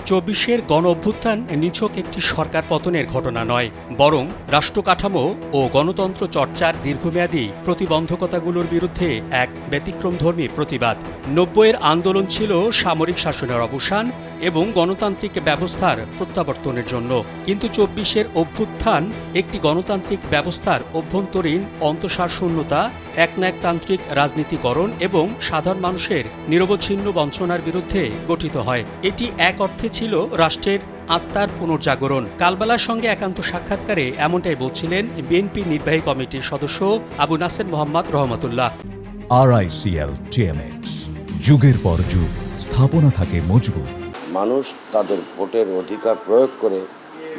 চব্বিশের গণ অভ্যুত্থান নিছক একটি সরকার পতনের ঘটনা নয়, বরং রাষ্ট্রকাঠামো ও গণতন্ত্র চর্চার দীর্ঘমেয়াদী প্রতিবন্ধকতাগুলোর বিরুদ্ধে এক ব্যতিক্রমধর্মী প্রতিবাদ। ৯০-এর আন্দোলন ছিল সামরিক শাসনের অবসান এবং গণতান্ত্রিক ব্যবস্থার প্রত্যাবর্তনের জন্য, কিন্তু চব্বিশের অভ্যুত্থান একটি গণতান্ত্রিক ব্যবস্থার অভ্যন্তরীণ অন্তঃসারশূন্যতা, একনায়কতান্ত্রিক রাজনীতিকরণ এবং সাধারণ মানুষের নিরবচ্ছিন্ন বঞ্চনার বিরুদ্ধে গঠিত হয়। এটি এক অর্থে ছিল রাষ্ট্রের আত্মার পুনর্জাগরণ। কালবেলার সঙ্গে একান্ত সাক্ষাৎকারে এমনটাই বলছিলেন বিএনপি নির্বাহী কমিটির সদস্য আবু নাসের মোহাম্মদ রহমতুল্লাহ। RICL TMX, যুগের পর যুগ স্থাপনা থাকে মজবুত। মানুষ তাদের ভোটের অধিকার প্রয়োগ করে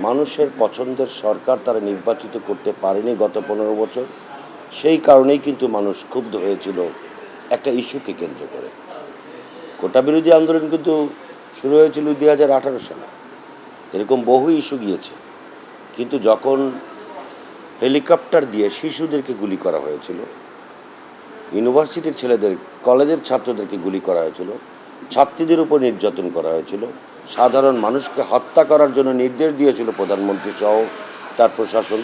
মানুষের পছন্দের সরকার তারা নির্বাচিত করতে পারেনি গত ১৫ বছর। সেই কারণেই কিন্তু মানুষ ক্ষুব্ধ হয়েছিল একটা ইস্যুকে কেন্দ্র করে। কোটা বিরোধী আন্দোলন কিন্তু শুরু হয়েছিল ২০১৮ সালে। এরকম বহু ইস্যু গিয়েছে, কিন্তু যখন হেলিকপ্টার দিয়ে শিশুদেরকে গুলি করা হয়েছিল, ইউনিভার্সিটির ছেলেদের, কলেজের ছাত্রদেরকে গুলি করা হয়েছিল, ছাত্রীদের উপর নির্যাতন করা হয়েছিল, সাধারণ মানুষকে হত্যা করার জন্য নির্দেশ দিয়েছিল প্রধানমন্ত্রী সহ তার প্রশাসন,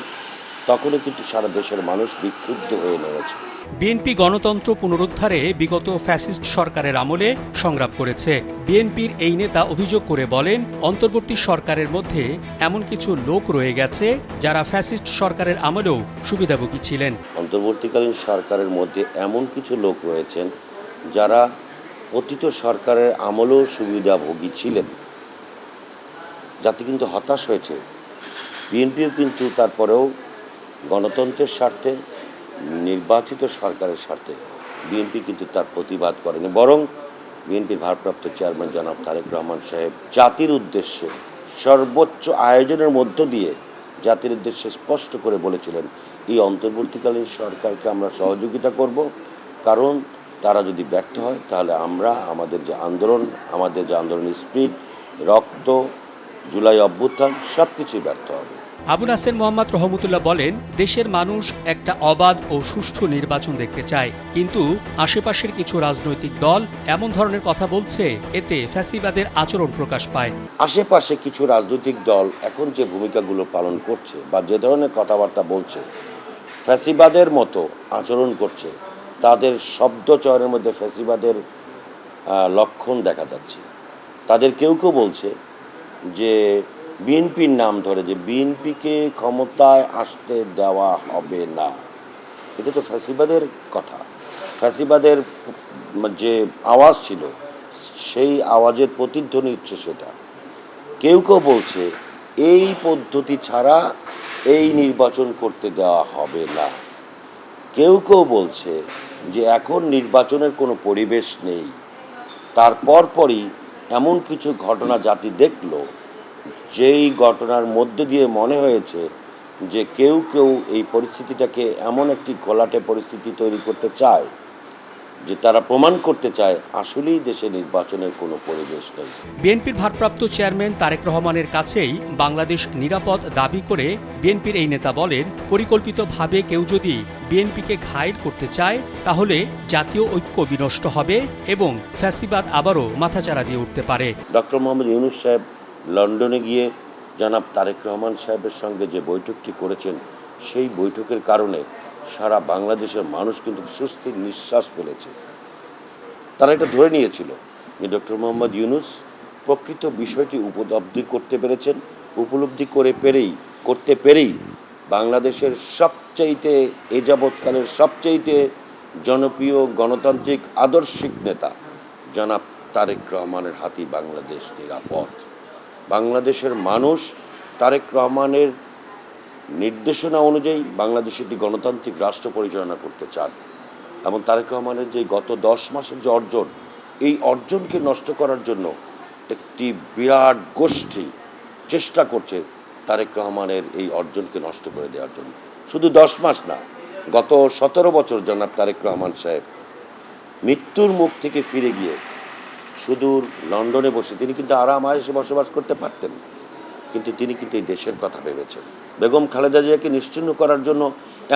তখনও কিন্তু সারা দেশের মানুষ বিক্ষুব্ধ হয়ে নেমেছে। বিএনপি গণতন্ত্র পুনরুদ্ধারে বিগত ফ্যাসিস্ট সরকারের আমলে সংগ্রাম করেছে। বিএনপির এই নেতা অভিযোগ করে বলেন, অন্তর্বর্তী সরকারের মধ্যে এমন কিছু লোক রয়ে গেছে যারা ফ্যাসিস্ট সরকারের আমলেও সুবিধাভোগী ছিলেন। অন্তর্বর্তীকালীন সরকারের মধ্যে এমন কিছু লোক রয়েছেন যারা অতীত সরকারের আমলেও সুবিধাভোগী ছিলেন, যাতে কিন্তু হতাশ হয়েছে। বিএনপিও কিন্তু তারপরেও গণতন্ত্রের স্বার্থে, নির্বাচিত সরকারের স্বার্থে বিএনপি কিন্তু তার প্রতিবাদ করেনি, বরং বিএনপির ভারপ্রাপ্ত চেয়ারম্যান জনাব তারেক রহমান সাহেব জাতির উদ্দেশ্যে সর্বোচ্চ আয়োজনের মধ্য দিয়ে জাতির উদ্দেশ্যে স্পষ্ট করে বলেছিলেন, এই অন্তর্বর্তীকালীন সরকারকে আমরা সহযোগিতা করব, কারণ তারা যদি ব্যর্থ হয় তাহলে আমরা আমাদের যে আন্দোলনের স্পিরিট, রক্ত, জুলাই অভ্যুত্থান সব কিছুই ব্যর্থ হবে। আবু নাসের মোহাম্মদ রহমতুল্লাহ বলেন, দেশের মানুষ একটা অবাধ ও সুষ্ঠু নির্বাচন দেখতে চায়, কিন্তু আশেপাশের কিছু রাজনৈতিক দল এমন ধরনের কথা বলছে, এতে ফ্যাসিবাদের আচরণ প্রকাশ পায়। আশেপাশে কিছু রাজনৈতিক দল এখন যে ভূমিকাগুলো পালন করছে বা যে ধরনের কথাবার্তা বলছে, ফ্যাসিবাদের মতো আচরণ করছে, তাদের শব্দ চয়নের মধ্যে ফ্যাসিবাদের লক্ষণ দেখা যাচ্ছে। তাদের কেউ কেউ বলছে যে বিএনপির নাম ধরে যে বিএনপিকে ক্ষমতায় আসতে দেওয়া হবে না। এটা তো ফ্যাসিবাদের কথা, ফ্যাসিবাদের যে আওয়াজ ছিল সেই আওয়াজের প্রতিধ্বনি হচ্ছে সেটা। কেউ কেউ বলছে এই পদ্ধতি ছাড়া এই নির্বাচন করতে দেওয়া হবে না। কেউ কেউ বলছে যে এখন নির্বাচনের কোনো পরিবেশ নেই। তারপরই এমন কিছু ঘটনা জাতি দেখলো, যেই ঘটনার মধ্য দিয়ে মনে হয়েছে যে কেউ কেউ এই পরিস্থিতিটাকে এমন একটি ঘোলাটে পরিস্থিতি তৈরি করতে চায় যে তারা প্রমাণ করতে চায় আসলেই দেশে নির্বাচনের কোনো পরিবেশ নেই। বিএনপির ভারপ্রাপ্ত চেয়ারম্যান তারেক রহমানের কাছেই বাংলাদেশ নিরাপদ দাবি করে বিএনপির এই নেতা বলেন, পরিকল্পিতভাবে কেউ যদি বিএনপিকে ঘায়েল করতে চায় তাহলে জাতীয় ঐক্য বিনষ্ট হবে এবং ফ্যাসিবাদ আবারও মাথাচাড়া দিয়ে উঠতে পারে। ডক্টর মোহাম্মদ ইউনূস সাহেব লন্ডনে গিয়ে জনাব তারেক রহমান সাহেবের সঙ্গে যে বৈঠকটি করেছেন, সেই বৈঠকের কারণে সারা বাংলাদেশের মানুষ কিন্তু স্বস্তির নিঃশ্বাস ফেলেছে। তারা এটা ধরে নিয়েছিল যে ডক্টর মোহাম্মদ ইউনূস প্রকৃত বিষয়টি উপলব্ধি করতে পেরেই বাংলাদেশের সবচাইতে এ যাবৎকালের সবচাইতে জনপ্রিয় গণতান্ত্রিক আদর্শিক নেতা জনাব তারেক রহমানের হাতেই বাংলাদেশ নিরাপদ। বাংলাদেশের মানুষ তারেক রহমানের নির্দেশনা অনুযায়ী বাংলাদেশ একটি গণতান্ত্রিক রাষ্ট্র পরিচালনা করতে চান, এবং তারেক রহমানের যে গত 10 মাসের যে অর্জন, এই অর্জনকে নষ্ট করার জন্য একটি বিরাট গোষ্ঠী চেষ্টা করছে তারেক রহমানের এই অর্জনকে নষ্ট করে দেওয়ার জন্য। শুধু 10 মাস না, গত 17 বছর জনাব তারেক রহমান সাহেব মৃত্যুর মুখ থেকে ফিরে গিয়ে সুদূর লন্ডনে বসে তিনি কিন্তু আরাম আয়েশে বসবাস করতে পারতেন, কিন্তু তিনি কিন্তু এই দেশের কথা ভেবেছেন। বেগম খালেদা জিয়াকে নিশ্চিহ্ন করার জন্য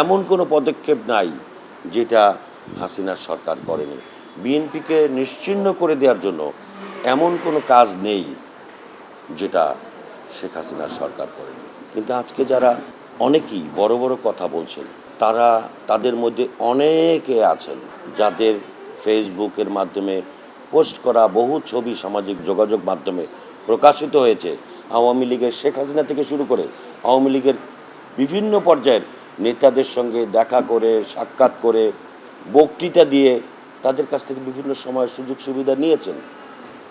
এমন কোনো পদক্ষেপ নাই যেটা হাসিনার সরকার করেনি। বিএনপিকে নিশ্চিহ্ন করে দেওয়ার জন্য এমন কোনো কাজ নেই যেটা শেখ হাসিনার সরকার করেনি। কিন্তু আজকে যারা অনেকেই বড় বড় কথা বলছেন, তাদের মধ্যে অনেকে আছেন যাদের ফেসবুকের মাধ্যমে পোস্ট করা বহু ছবি সামাজিক যোগাযোগ মাধ্যমে প্রকাশিত হয়েছে। আওয়ামী লীগের শেখ হাসিনা থেকে শুরু করে আওয়ামী লীগের বিভিন্ন পর্যায়ের নেতাদের সঙ্গে দেখা করে, সাক্ষাৎ করে, বক্তৃতা দিয়ে তাদের কাছ থেকে বিভিন্ন সময় সুযোগ সুবিধা নিয়েছেন।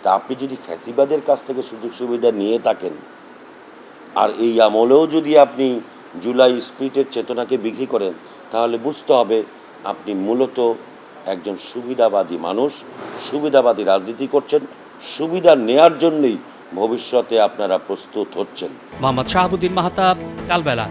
তা আপনি যদি ফ্যাসিবাদের কাছ থেকে সুযোগ সুবিধা নিয়ে থাকেন, আর এই আমলেও যদি আপনি জুলাই স্পিরিটের চেতনাকে বিক্রি করেন, তাহলে বুঝতে হবে আপনি মূলত একজন সুবিধাবাদী মানুষ, সুবিধাবাদী রাজনীতি করছেন, সুবিধা নেয়ার জন্যই ভবিষ্যতে আপনারা প্রস্তুত হচ্ছেন। মোহাম্মদ শাহাবুদ্দিন মাহতাব, কালবেলা।